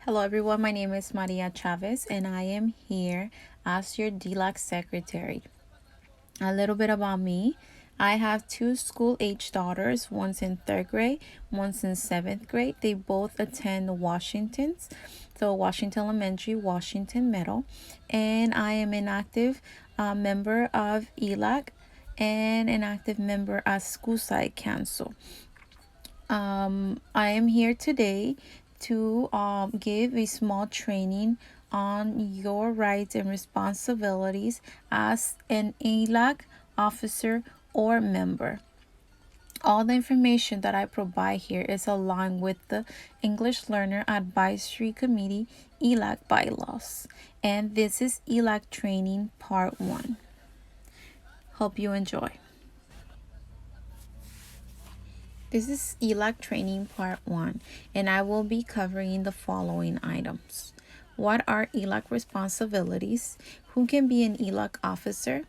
Hello everyone, my name is Maria Chavez and I am here as your DLAC secretary. A little bit about me. I have two school-age daughters, one's in 3rd grade, one's in 7th grade. They both attend Washington's, so Washington Elementary, Washington Middle, and I am an active member of ELAC and an active member at School Site Council. I am here today to give a small training on your rights and responsibilities as an ELAC officer or member. All the information that I provide here is aligned with the English Learner Advisory Committee ELAC bylaws. And this is ELAC training part 1. Hope you enjoy. This is ELAC training part 1 and I will be covering the following items. What are ELAC responsibilities? Who can be an ELAC officer?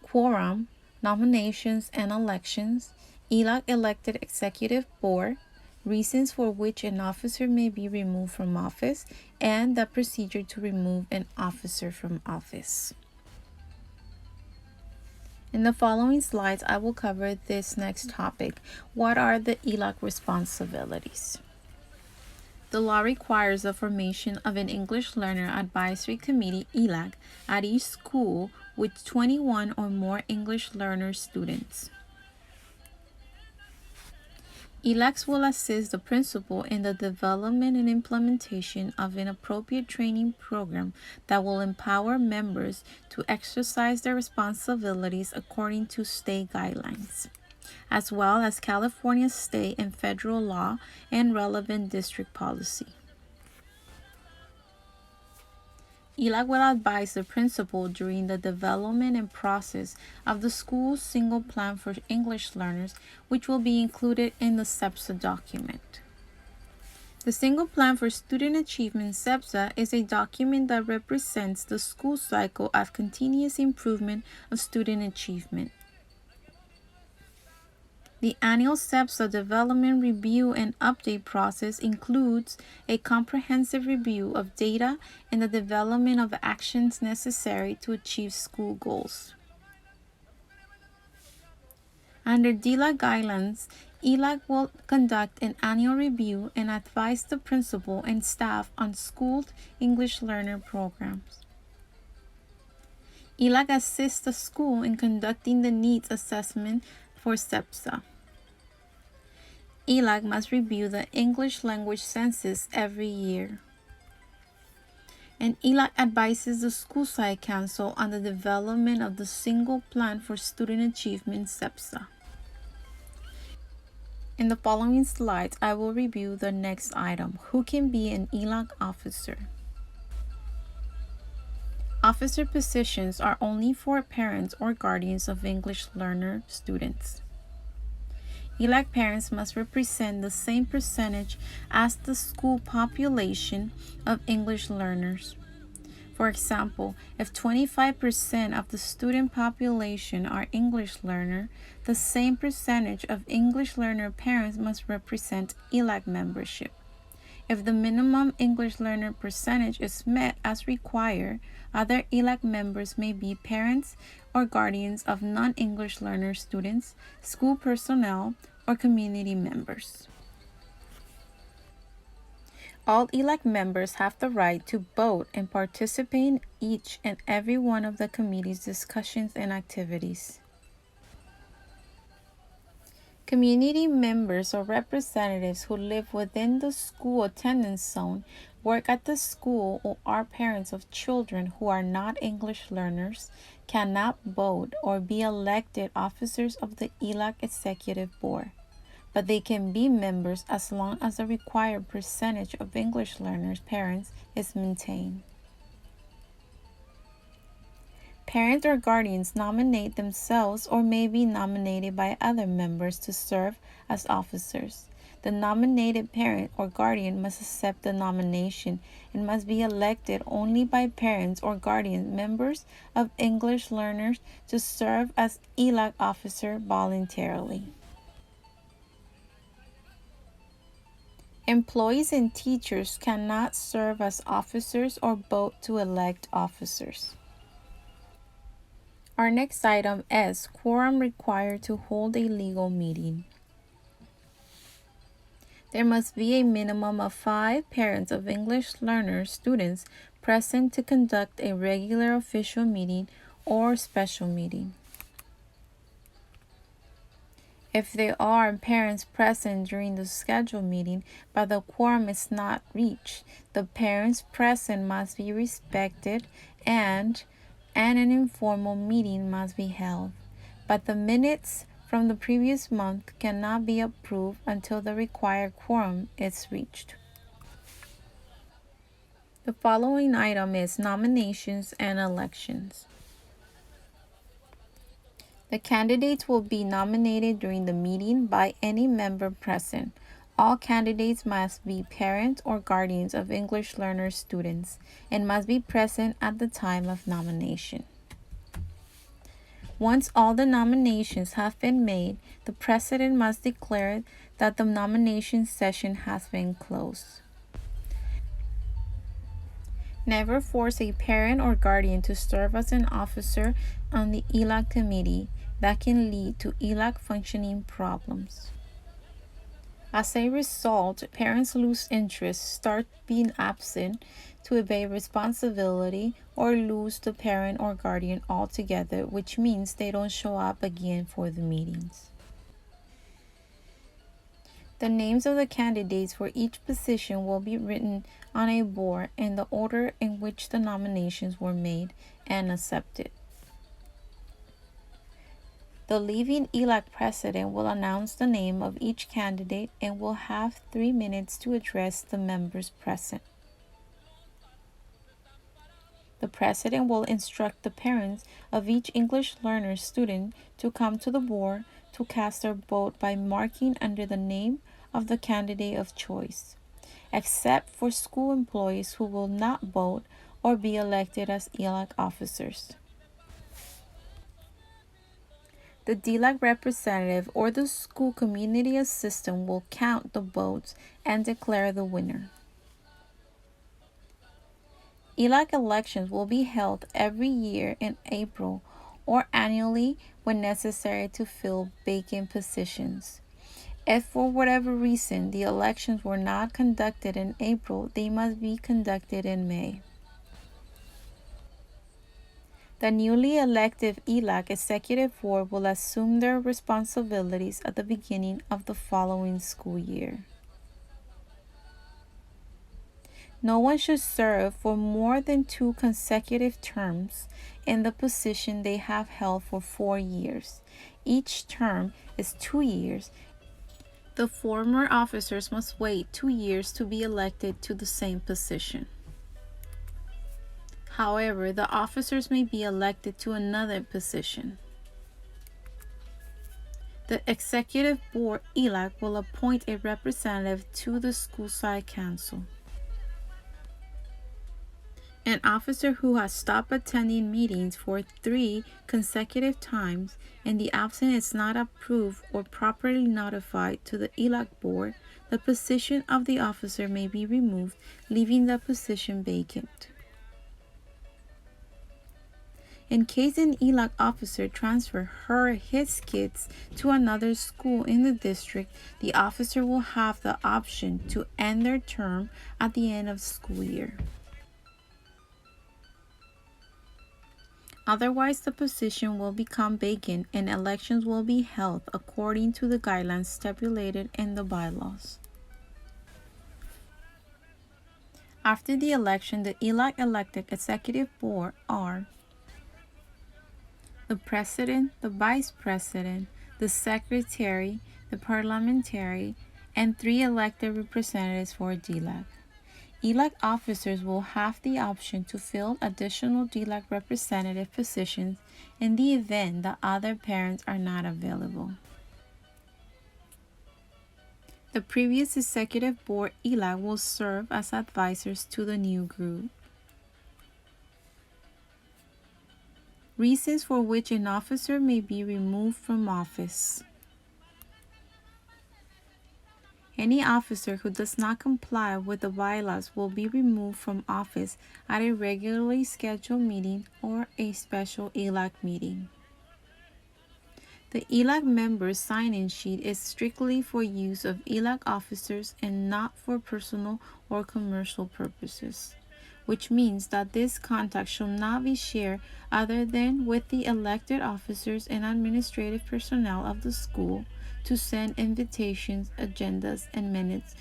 Quorum, nominations and elections, ELAC elected executive board, reasons for which an officer may be removed from office, and the procedure to remove an officer from office. In the following slides, I will cover this next topic. What are the ELAC responsibilities? The law requires the formation of an English Learner Advisory Committee ELAC at each school with 21 or more English learner students. ELACs will assist the principal in the development and implementation of an appropriate training program that will empower members to exercise their responsibilities according to state guidelines, as well as California state and federal law and relevant district policy. ELAC will advise the principal during the development and process of the school's single plan for English learners, which will be included in the SEPSA document. The Single Plan for Student Achievement SEPSA is a document that represents the school cycle of continuous improvement of student achievement. The annual SEPSA development review and update process includes a comprehensive review of data and the development of actions necessary to achieve school goals. Under DLAC guidelines, ELAC will conduct an annual review and advise the principal and staff on school English learner programs. ELAC assists the school in conducting the needs assessment for SEPSA. ELAC must review the English language census every year. And ELAC advises the School Site Council on the development of the Single Plan for Student Achievement SEPSA. In the following slides, I will review the next item. Who can be an ELAC officer? Officer positions are only for parents or guardians of English learner students. ELAC parents must represent the same percentage as the school population of English learners. For example, if 25% of the student population are English learner, the same percentage of English learner parents must represent ELAC membership. If the minimum English learner percentage is met as required, other ELAC members may be parents or guardians of non-English learner students, school personnel, or community members. All ELAC members have the right to vote and participate in each and every one of the committee's discussions and activities. Community members or representatives who live within the school attendance zone, work at the school, or are parents of children who are not English learners cannot vote or be elected officers of the ELAC Executive Board, but they can be members as long as the required percentage of English learners' parents is maintained. Parents or guardians nominate themselves or may be nominated by other members to serve as officers. The nominated parent or guardian must accept the nomination and must be elected only by parents or guardian members of English learners to serve as ELAC officer voluntarily. Employees and teachers cannot serve as officers or vote to elect officers. Our next item is quorum required to hold a legal meeting. There must be a minimum of 5 parents of English learner students present to conduct a regular official meeting or special meeting. If there are parents present during the scheduled meeting but the quorum is not reached, the parents present must be respected and an informal meeting must be held. But the minutes from the previous month cannot be approved until the required quorum is reached. The following item is nominations and elections. The candidates will be nominated during the meeting by any member present. All candidates must be parents or guardians of English learner students and must be present at the time of nomination. Once all the nominations have been made, the president must declare that the nomination session has been closed. Never force a parent or guardian to serve as an officer on the ELAC committee. That can lead to ELAC functioning problems. As a result, parents lose interest, start being absent to obey responsibility, or lose the parent or guardian altogether, which means they don't show up again for the meetings. The names of the candidates for each position will be written on a board in the order in which the nominations were made and accepted. The leaving ELAC president will announce the name of each candidate and will have 3 minutes to address the members present. The president will instruct the parents of each English learner student to come to the board to cast their vote by marking under the name of the candidate of choice, except for school employees who will not vote or be elected as ELAC officers. The DLAC representative or the school community assistant will count the votes and declare the winner. ELAC elections will be held every year in April or annually when necessary to fill vacant positions. If for whatever reason the elections were not conducted in April, they must be conducted in May. The newly elected ELAC Executive Board will assume their responsibilities at the beginning of the following school year. No one should serve for more than 2 consecutive terms in the position they have held for 4 years. Each term is 2 years. The former officers must wait 2 years to be elected to the same position. However, the officers may be elected to another position. The Executive Board ELAC will appoint a representative to the school side council. An officer who has stopped attending meetings for 3 consecutive times and the absence is not approved or properly notified to the ELAC board, the position of the officer may be removed, leaving the position vacant. In case an ELAC officer transfers her or his kids to another school in the district, the officer will have the option to end their term at the end of the school year. Otherwise, the position will become vacant and elections will be held according to the guidelines stipulated in the bylaws. After the election, the ELAC elected Executive Board are the President, the Vice President, the Secretary, the Parliamentary, and 3 elected representatives for DLAC. ELAC officers will have the option to fill additional DLAC representative positions in the event that other parents are not available. The previous Executive Board ELAC will serve as advisors to the new group. Reasons for which an officer may be removed from office. Any officer who does not comply with the bylaws will be removed from office at a regularly scheduled meeting or a special ELAC meeting. The ELAC members' sign-in sheet is strictly for use of ELAC officers and not for personal or commercial purposes, which means that this contact shall not be shared other than with the elected officers and administrative personnel of the school to send invitations, agendas, and minutes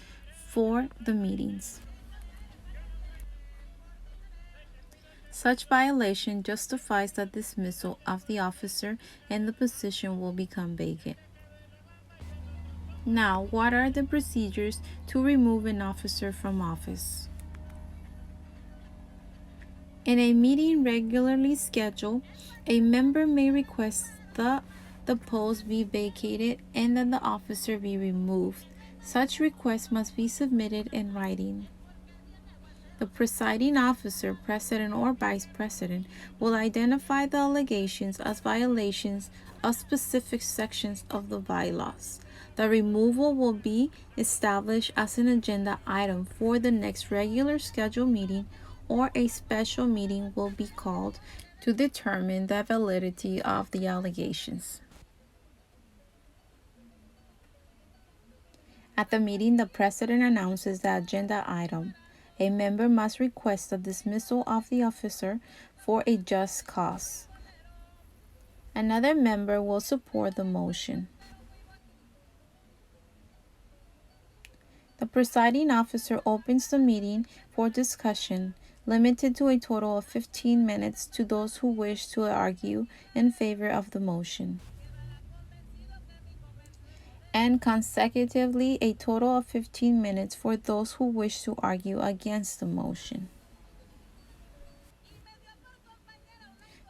for the meetings. Such violation justifies the dismissal of the officer and the position will become vacant. Now, what are the procedures to remove an officer from office? In a meeting regularly scheduled, a member may request that the post be vacated and that the officer be removed. Such request must be submitted in writing. The presiding officer, president or vice president, will identify the allegations as violations of specific sections of the bylaws. The removal will be established as an agenda item for the next regular scheduled meeting, or a special meeting will be called to determine the validity of the allegations. At the meeting, the president announces the agenda item. A member must request the dismissal of the officer for a just cause. Another member will support the motion. The presiding officer opens the meeting for discussion, limited to a total of 15 minutes to those who wish to argue in favor of the motion, and consecutively a total of 15 minutes for those who wish to argue against the motion.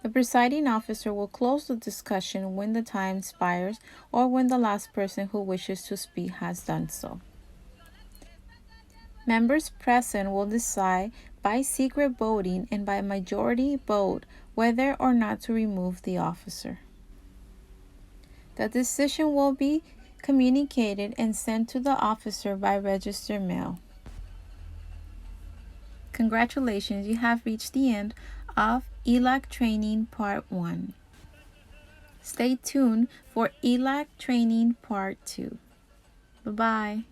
The presiding officer will close the discussion when the time expires or when the last person who wishes to speak has done so. Members present will decide by secret voting and by majority vote whether or not to remove the officer. The decision will be communicated and sent to the officer by registered mail. Congratulations, you have reached the end of ELAC Training Part 1. Stay tuned for ELAC Training Part 2. Bye-bye.